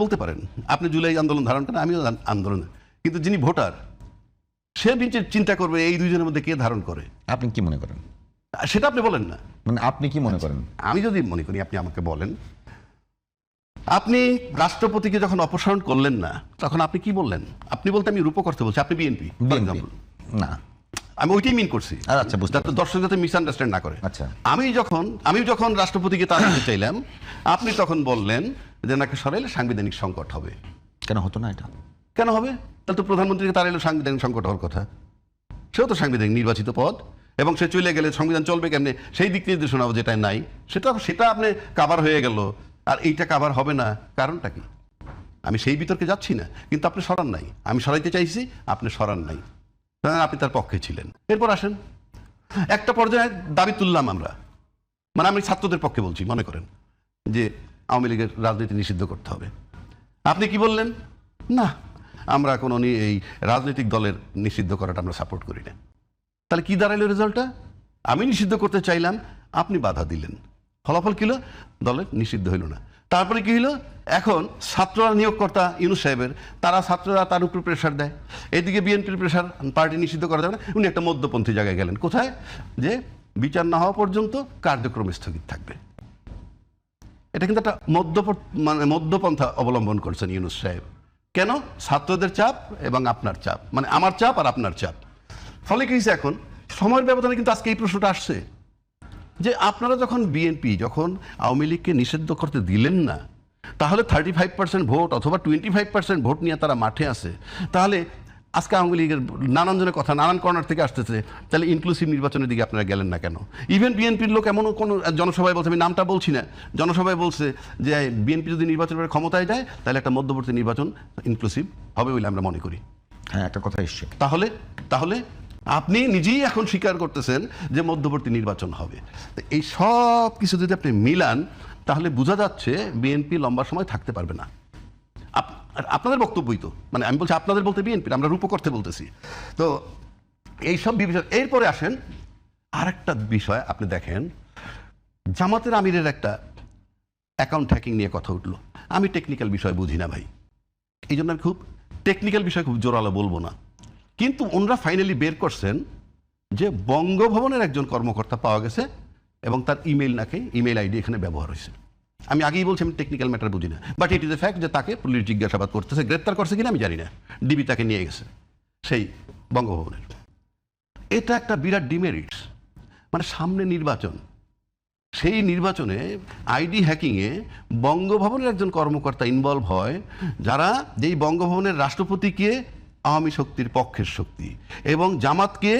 বলতে পারেন, আপনি জুলাই আন্দোলন ধারণ করেন, আমিও আন্দোলন, কিন্তু যিনি ভোটার সে চিন্তা করবে এই দুইজনের মধ্যে কে ধারণ করে। আপনি কি মনে করেন? সেটা আপনি বলেন না, মানে আপনি কি মনে করেন? আমি যদি মনে করি, আপনি আমাকে বলেন, আপনি রাষ্ট্রপতিকে যখন অপসারণ করলেন না তখন আপনি কি বললেন? আপনি বলতে আমি রূপক অর্থে বলছি, আপনি বিএনপি না, আমি ওইটাই মিন করছি, আচ্ছা, বুঝতে যাতে দর্শক যাতে মিসআন্ডারস্ট্যান্ড না করে। আচ্ছা, আমি যখন রাষ্ট্রপতিকে তাড়াতে চাইলাম, আপনি তখন বললেন যে নাকি সরাইলে সাংবিধানিক সংকট হবে। কেন হতো না এটা? কেন হবে? তাহলে তো প্রধানমন্ত্রীকে তাড়াইলেও সাংবিধানিক সংকট হওয়ার কথা। সেও তো সাংবিধানিক নির্বাচিত পদ, এবং সে চলে গেলে সংবিধান চলবে কেমনে, সেই দিক নির্দেশনা যেটা নাই সেটা আপনি কাভার হয়ে গেল, আর এইটা কাভার হবে না, কারণটা কি? আমি সেই বিতর্কে যাচ্ছি না, কিন্তু আপনি সরান নাই, আমি সরাইতে চাইছি, আপনি সরান নাই, আপনি তার পক্ষে ছিলেন। এরপর আসেন, একটা পর্যায়ে দাবি তুললাম আমরা, মানে আমি ছাত্রদের পক্ষে বলছি, মনে করেন যে আওয়ামী লীগের রাজনীতি নিষিদ্ধ করতে হবে। আপনি কি বললেন? না, আমরা কোনো এই রাজনৈতিক দলের নিষিদ্ধ করাটা আমরা সাপোর্ট করি না। তাহলে কি দাঁড়াইল রেজাল্টটা? আমি নিষিদ্ধ করতে চাইলাম, আপনি বাধা দিলেন, ফলাফল কি হলো? দলের নিষিদ্ধ হইল না। তারপরে কি হইল? এখন ছাত্ররা নিয়োগকর্তা ইউনূস সাহেবের, ছাত্ররা তার উপর প্রেশার দেয়, এদিকে বিএনপির প্রেশার, পার্টি নিষিদ্ধ করা যাবে না। উনি একটা মধ্যপন্থী জায়গায় গেলেন, কোথায়? যে বিচার না হওয়া পর্যন্ত কার্যক্রম স্থগিত থাকবে। এটা কিন্তু একটা মধ্যপন্থা অবলম্বন করছেন ইউনূস সাহেব। কেন? ছাত্রদের চাপ এবং আপনার চাপ, মানে আমার চাপ আর আপনার চাপ। ফলে কি হয়েছে? এখন সময়ের ব্যবধানে কিন্তু আজকে এই প্রশ্নটা আসছে যে আপনারা যখন বিএনপি যখন আওয়ামী লীগকে নিষিদ্ধ করতে দিলেন না, তাহলে 35% ভোট অথবা 25% ভোট নিয়ে তারা মাঠে আছে, তাহলে আজকে আওয়ামী লীগের নানান জনের কথা নানান কর্নার থেকে আসতেছে, তাহলে ইনক্লুসিভ নির্বাচনের দিকে আপনারা গেলেন না কেন? ইভেন বিএনপির লোক এমনও কোনো জনসভায় বলছে, আমি নামটা বলছি না, জনসভায় বলছে যে বিএনপি যদি নির্বাচনের ক্ষমতায় যায় তাহলে একটা মধ্যবর্তী নির্বাচন ইনক্লুসিভ হবে বলে আমরা মনে করি। হ্যাঁ, একটা কথা এসছে। তাহলে আপনি নিজেই এখন স্বীকার করতেছেন যে মধ্যবর্তী নির্বাচন হবে। এই সব কিছু যদি আপনি মিলান, তাহলে বোঝা যাচ্ছে বিএনপি লম্বা সময় থাকতে পারবে না। আপনাদের বক্তব্যই তো, মানে আমি বলছি আপনাদের বলতে বিএনপির, আমরা রূপক অর্থে বলতেছি। তো এইসব বিষয়, এরপরে আসেন আরেকটা বিষয়, আপনি দেখেন জামাতের আমিরের একটা অ্যাকাউন্ট হ্যাকিং নিয়ে কথা উঠলো। আমি টেকনিক্যাল বিষয় বুঝি না ভাই, এই জন্য আমি খুব টেকনিক্যাল বিষয় খুব জোরালো বলবো না, কিন্তু ওনারা ফাইনালি বের করছেন যে বঙ্গভবনের একজন কর্মকর্তা পাওয়া গেছে এবং তার ইমেইল আইডি এখানে ব্যবহার হয়েছে। আমি আগেই বলছি আমি টেকনিক্যাল ম্যাটার বুঝি না, but it is a fact যে তাকে পুলিশ জিজ্ঞাসাবাদ করতেছে, গ্রেপ্তার করছে কিনা আমি জানি না, ডিবি তাকে নিয়ে গেছে সেই বঙ্গভবনের। এটা একটা বিরাট ডিমেরিটস, মানে সামনে নির্বাচন, সেই নির্বাচনে আইডি হ্যাকিংয়ে বঙ্গভবনের একজন কর্মকর্তা ইনভলভ হয়, যারা যেই বঙ্গভবনের রাষ্ট্রপতিকে আওয়ামী শক্তির পক্ষের শক্তি এবং জামাতকে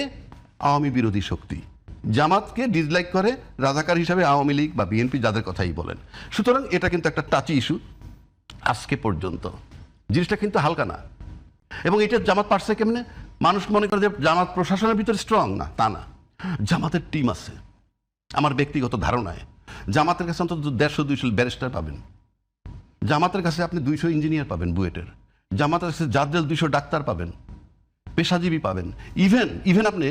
আওয়ামী বিরোধী শক্তি, জামাতকে ডিসলাইক করে রাজাকার হিসাবে আওয়ামী লীগ বা বিএনপি যাদের কথাই বলেন। সুতরাং এটা কিন্তু একটা টাচি ইস্যু আজকে পর্যন্ত, জিনিসটা কিন্তু হালকা না। এবং এটা জামাত পারছে কেমনে? মানুষ মনে করে যে জামাত প্রশাসনের ভিতরে স্ট্রং, না, তা না, জামাতের টিম আছে। আমার ব্যক্তিগত ধারণায় জামাতের কাছে অন্তত 150-200 ব্যারিস্টার পাবেন, জামাতের কাছে আপনি 200 ইঞ্জিনিয়ার পাবেন বুয়েটের, জামাতের কাছে জাদ্রেল 200 ডাক্তার পাবেন, পেশাজীবী পাবেন, ইভেন আপনি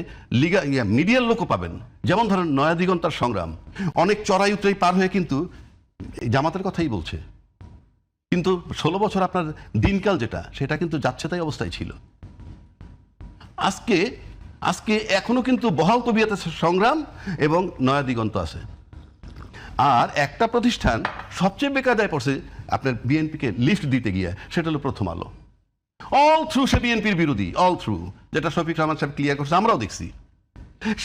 মিডিয়ার লোকও পাবেন। যেমন ধরেন নয়া দিগন্তার সংগ্রাম অনেক চড়াই উতরাই পার হয়ে কিন্তু জামাতের কথাই বলছে, কিন্তু 16 বছর আপনার দিনকাল যেটা, সেটা কিন্তু যাচ্ছে তাই অবস্থায় ছিল। আজকে এখনো কিন্তু বহাল তবিয়তে সংগ্রাম এবং নয়া দিগন্ত আছে। আর একটা প্রতিষ্ঠান সবচেয়ে বেকায়দায় পড়ছে আপনার বিএনপিকে লিফট দিতে গিয়ে, সেটা হলো প্রথম আলো। অল থ্রু সে বিএনপির বিরোধী, অল থ্রু, যেটা শফিক রহমান সাহেব ক্লিয়ার করছে, আমরাও দেখছি।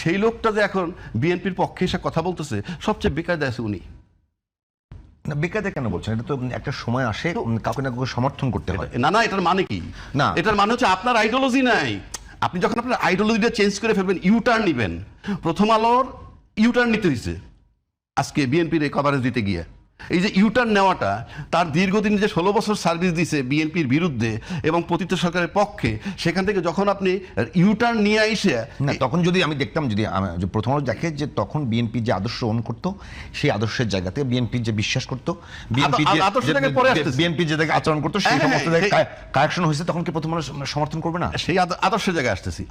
সেই লোকটা যে এখন বিএনপির পক্ষে এসে কথা বলতেছে, সবচেয়ে বেকায়দায় আছে উনি। না, বেকায়দা কেন বলছেন? এটা তো একটা সময় আসে কাউকে না কাউকে সমর্থন করতে হয়। না, এটার মানে কি? না, এটার মানে হচ্ছে আপনার আইডিওলজি নাই। আপনি যখন আপনার আইডিওলজিটা চেঞ্জ করে ফেলবেন, ইউটার্ন নিবেন। প্রথম আলোর ইউটার্ন নিতে হয়েছে আজকে বিএনপির এই কভারেজ দিতে গিয়ে। এই যে ইউটার্ন নেওয়াটা, তার দীর্ঘদিন যে 16 বছর সার্ভিস দিয়েছে বিএনপির বিরুদ্ধে এবং পতিত সরকারের পক্ষে, সেখান থেকে যখন আপনি ইউটার্ন নিয়ে আইসে, না, তখন যদি আমি দেখতাম, যদি প্রথম আলো দেখে যে তখন বিএনপি যে আদর্শ গ্রহণ করতো, সেই আদর্শের জায়গাতে বিএনপি যে বিশ্বাস করতো, বিএনপি যে আচরণ করতো, সেই সমস্ত কারেকশন হয়েছে, তখন কি প্রথম আলো সমর্থন করবে না? সেই আদর্শের জায়গায় আসতেছি।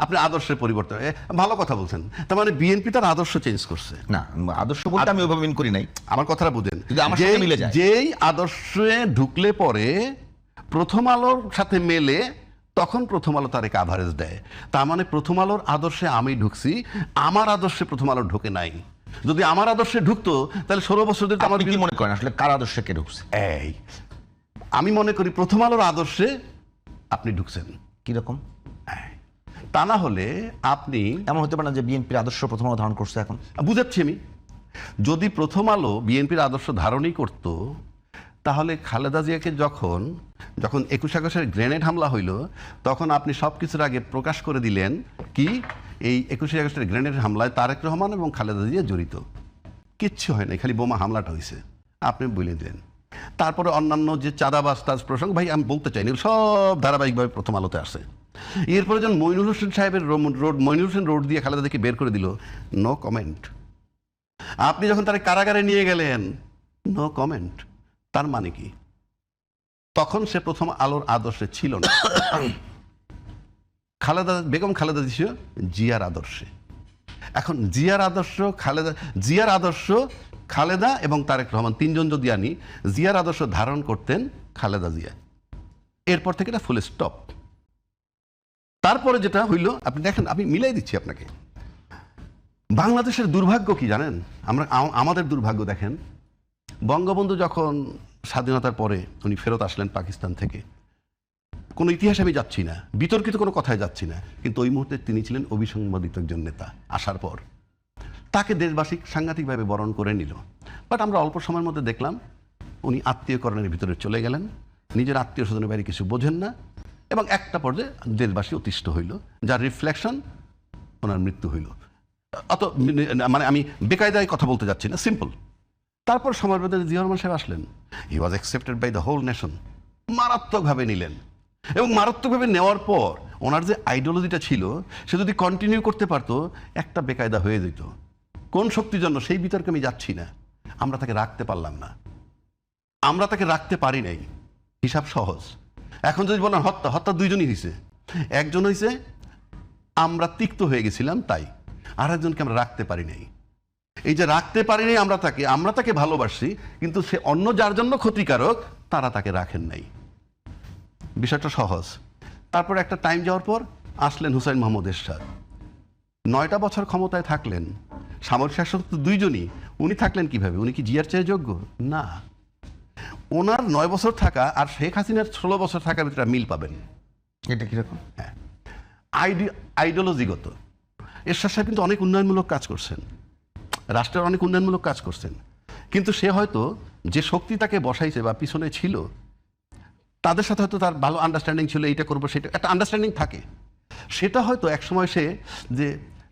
আপনি আদর্শের পরিবর্তন, ভালো কথা বলছেন। তার মানে বিএনপি তার আদর্শ চেঞ্জ করছে। না, আদর্শ বলতে আমি ওইভাবে মিন করি নাই। আমার কথা কথাটা বুঝেন, যদি আমার সাথে মিলে যায়। যেই আদর্শে ঢুকলে পরে প্রথম আলোর সাথে মেলে, তখন প্রথম আলো তার কাভারেজ দেয়। তার মানে প্রথম আলোর আদর্শে আমি ঢুকছি, আমার আদর্শে প্রথম আলো ঢুকে নাই। যদি আমার আদর্শে ঢুকতো তাহলে 16 বছর ধরে আমার আপনি কি মনে করেন আসলে কার আদর্শে কে ঢুকছে? এই আমি মনে করি প্রথম আলোর আদর্শে আপনি ঢুকছেন। কিরকম? তা না হলে আপনি এমন হতে পারে না যে বিএনপির আদর্শ প্রথম আলো ধারণ করছে এখন? বুঝাচ্ছি আমি, যদি প্রথম আলো বিএনপির আদর্শ ধারণই করত, তাহলে খালেদা জিয়াকে যখন 21 আগস্টের গ্রেনেড হামলা হইল, তখন আপনি সব কিছুর আগে প্রকাশ করে দিলেন কি এই 21 আগস্টের গ্রেনেড হামলায় তারেক রহমান এবং খালেদা জিয়া জড়িত। কিচ্ছু হয় নাই, খালি বোমা হামলাটা হয়েছে, আপনি বলে দিলেন। তারপরে অন্যান্য যে চাঁদাবাজ তাজ প্রসঙ্গ, ভাই আমি বলতে চাইনি, সব ধারাবাহিকভাবে প্রথম আলোতে আসে। এরপরে যখন মইনুল হোসেন সাহেবের মইনুল হোসেন রোড দিয়ে খালেদাকে বের করে দিল, নো কমেন্ট। আপনি যখন তারা কারাগারে নিয়ে গেলেন, নো কমেন্ট। তার মানে কি? তখন সে প্রথম আলোর আদর্শে ছিল না। বেগম খালেদা ছিল জিয়ার আদর্শে। এখন জিয়ার আদর্শ খালেদা এবং তারেক রহমান তিনজন যদি আনি, জিয়ার আদর্শ ধারণ করতেন খালেদা জিয়া। এরপর থেকে এটা ফুল স্টপ। তারপরে যেটা হইল, আপনি দেখেন, আমি মিলাই দিচ্ছি আপনাকে। বাংলাদেশের দুর্ভাগ্য কি জানেন? আমাদের দুর্ভাগ্য দেখেন, বঙ্গবন্ধু যখন স্বাধীনতার পরে উনি ফেরত আসলেন পাকিস্তান থেকে, কোনো ইতিহাসে আমি যাচ্ছি না, বিতর্কিত কোনো কথায় যাচ্ছি না, কিন্তু ওই মুহূর্তে তিনি ছিলেন অবিসংবাদিত একজন নেতা। আসার পর তাকে দেশবাসী সাংঘাতিকভাবে বরণ করে নিল। বাট আমরা অল্প সময়ের মধ্যে দেখলাম উনি আত্মীয়করণের ভিতরে চলে গেলেন, নিজের আত্মীয় স্বজনের বাইরে কিছু বোঝেন না, এবং একটা পর্যায়ে দেশবাসী অতিষ্ঠ হইল, যার রিফ্লেকশন ওনার মৃত্যু হইল। অত মানে আমি বেকায়দায় কথা বলতে যাচ্ছি না, সিম্পল। তারপর সময়ের মধ্যে জিয়া রহমান সাহেব আসলেন, he was accepted by the whole nation. মারাত্মকভাবে নিলেন, এবং মারাত্মকভাবে নেওয়ার পর ওনার যে আইডিওলজিটা ছিল, সে যদি কন্টিনিউ করতে পারতো, একটা বেকায়দা হয়ে যেত। কোন শক্তির জন্য সেই বিতর্কে আমি যাচ্ছি না, আমরা তাকে রাখতে পারলাম না, আমরা তাকে রাখতে পারি নাই। হিসাব সহজ। এখন যদি বলেন হত্যা দুইজনই হয়েছে, একজন হয়েছে আমরা তিক্ত হয়ে গেছিলাম তাই, আর একজনকে আমরা রাখতে পারি নাই। এই যে রাখতে পারি নাই আমরা তাকে ভালোবাসি, কিন্তু সে অন্য যার জন্য ক্ষতিকারক, তারা তাকে রাখেন নাই। বিষয়টা সহজ। তারপর একটা টাইম যাওয়ার পর আসলেন হুসাইন মোহাম্মদ এরশাদ, 9টা বছর ক্ষমতায় থাকলেন, সামরিক শাসক তো দুইজনই। উনি থাকলেন কিভাবে? উনি কি জিয়ার চেয়ে যোগ্য? না। ওনার 9 বছর থাকা আর শেখ হাসিনার 16 বছর থাকার ভিতরে মিল পাবেন। এটা কিরকম? হ্যাঁ, আইডিওলজিগত। এরশাদ সাহেব কিন্তু অনেক উন্নয়নমূলক কাজ করছেন, রাষ্ট্রের অনেক উন্নয়নমূলক কাজ করছেন, কিন্তু সে হয়তো যে শক্তি তাকে বসাইছে বা পিছনে ছিল, তাদের সাথে হয়তো তার ভালো আন্ডারস্ট্যান্ডিং ছিল, এইটা করবো সেটা, একটা আন্ডারস্ট্যান্ডিং থাকে। সেটা হয়তো একসময় সে যে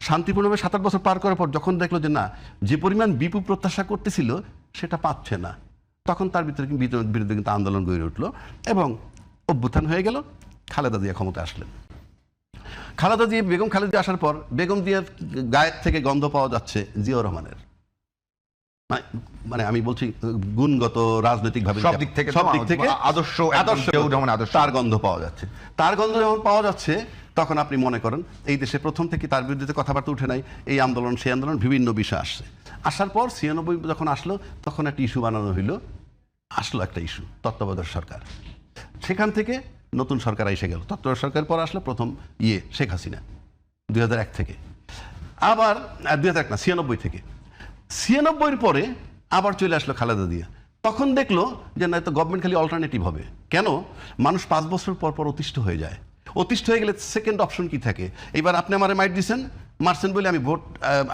শান্তিপূর্ণভাবে 7-8 বছর পার করার পর যখন দেখলো যে না, যে পরিমাণ বিপুল প্রত্যাশা করতেছিল সেটা পাচ্ছে না, তখন তার বিরুদ্ধে কিন্তু আন্দোলন গড়ে উঠলো এবং অভ্যুত্থান হয়ে গেল। খালেদা জিয়া ক্ষমতা আসলেন। বেগম খালেদা আসার পর বেগম জিয়ার গায়ের থেকে গন্ধ পাওয়া যাচ্ছে জিয়াউর রহমানের, মানে আমি বলছি গুণগত, রাজনৈতিকভাবে সব দিক থেকে আদর্শ তার গন্ধ পাওয়া যাচ্ছে। তার গন্ধ যখন পাওয়া যাচ্ছে, তখন আপনি মনে করেন এই দেশে প্রথম থেকে তার বিরুদ্ধে কথাবার্তা উঠে নাই, এই আন্দোলন সেই আন্দোলন, বিভিন্ন বিষয় আসছে। আসার পর 96 যখন আসলো, তখন একটা ইস্যু বানানো হইলো, আসলো একটা ইস্যু, তত্ত্বাবধায়ক সরকার। সেখান থেকে নতুন সরকার এসে গেল, তত্ত্বাবধায়ক সরকার পর আসলো প্রথম শেখ হাসিনা 2001 থেকে, আবার 2001 না 96 থেকে, 96-র পরে আবার চলে আসলো খালেদা জিয়া। তখন দেখলো যে না, তো গভর্নমেন্ট খালি অল্টারনেটিভ হবে কেন, মানুষ 5 বছর পর পর অতিষ্ঠ হয়ে যায়। অতিষ্ঠ হয়ে গেলে সেকেন্ড অপশন কি থাকে? এবার আপনি আমারে মাইট দিচ্ছেন, মারছেন বলে আমি ভোট,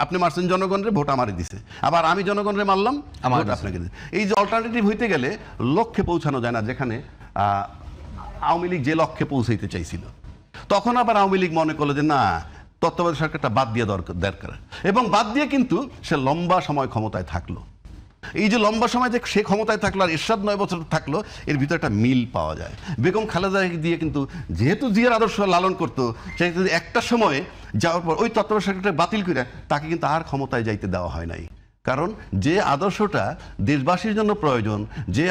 আপনি মারছেন জনগণের, ভোট আমারে দিছে, আবার আমি জনগণের মারলাম, ভোট আপনাকে দিছে। এই যে অল্টারনেটিভ হইতে গেলে লক্ষ্যে পৌঁছানো যায় না, যেখানে আওয়ামী লীগ যে লক্ষ্যে পৌঁছাইতে চাইছিল, তখন আবার আওয়ামী লীগ মনে করলো যে না, তত্ত্বাবধায়ক সরকারটা বাদ দিয়ে দরকার, এবং বাদ দিয়ে কিন্তু সে লম্বা সময় ক্ষমতায় থাকলো। এই যে লম্বা সময় যে সে ক্ষমতায় থাকলো আর এরশাদ 9 বছর থাকলো, এর ভিতরে একটা মিল পাওয়া যায়। বেগম খালেদা দিয়ে কিন্তু যেহেতু জিয়ার আদর্শ লালন করতো, সে একটা সময় যাওয়ার পর ওই তত্ত্বাবধায়ক সরকারটা বাতিল করে তাকে কিন্তু আর ক্ষমতায় যাইতে দেওয়া হয় নাই। কারণ যে আদর্শটা দেশবাসীর জন্য প্রয়োজন, যে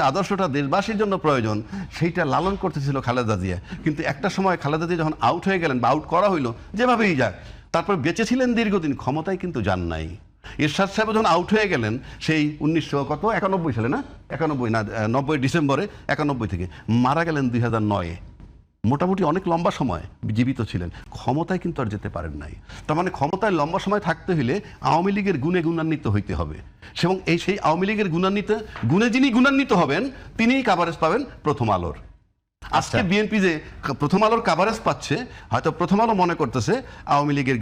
আদর্শটা দেশবাসীর জন্য প্রয়োজন, সেইটা লালন করতেছিল খালেদা জিয়া। কিন্তু একটা সময় খালেদা জিয়া যখন আউট হয়ে গেলেন বা আউট করা হইলো, যেভাবেই যাক, তারপর বেঁচে ছিলেন দীর্ঘদিন, ক্ষমতায় কিন্তু যান নাই। এরশাদ সাহেব যখন আউট হয়ে গেলেন সেই 1991 সালে না 90 ডিসেম্বরে 91 থেকে মারা গেলেন 2009-এ, মোটামুটি অনেক লম্বা সময় জীবিত ছিলেন, ক্ষমতায় কিন্তু আর যেতে পারেন নাই। তার মানে ক্ষমতায় লম্বা সময় থাকতে হলে আওয়ামী লীগের গুণে গুণান্বিত হইতে হবে, এবং সেই আওয়ামী লীগের গুণে যিনি গুণান্বিত হবেন তিনিই কাভারেজ পাবেন প্রথম আলোর। আজকে বিএনপি যে প্রথম আলোর কাভারেজ পাচ্ছে, হয়তো প্রথম আলো মনে করতেছে আওয়ামী লীগের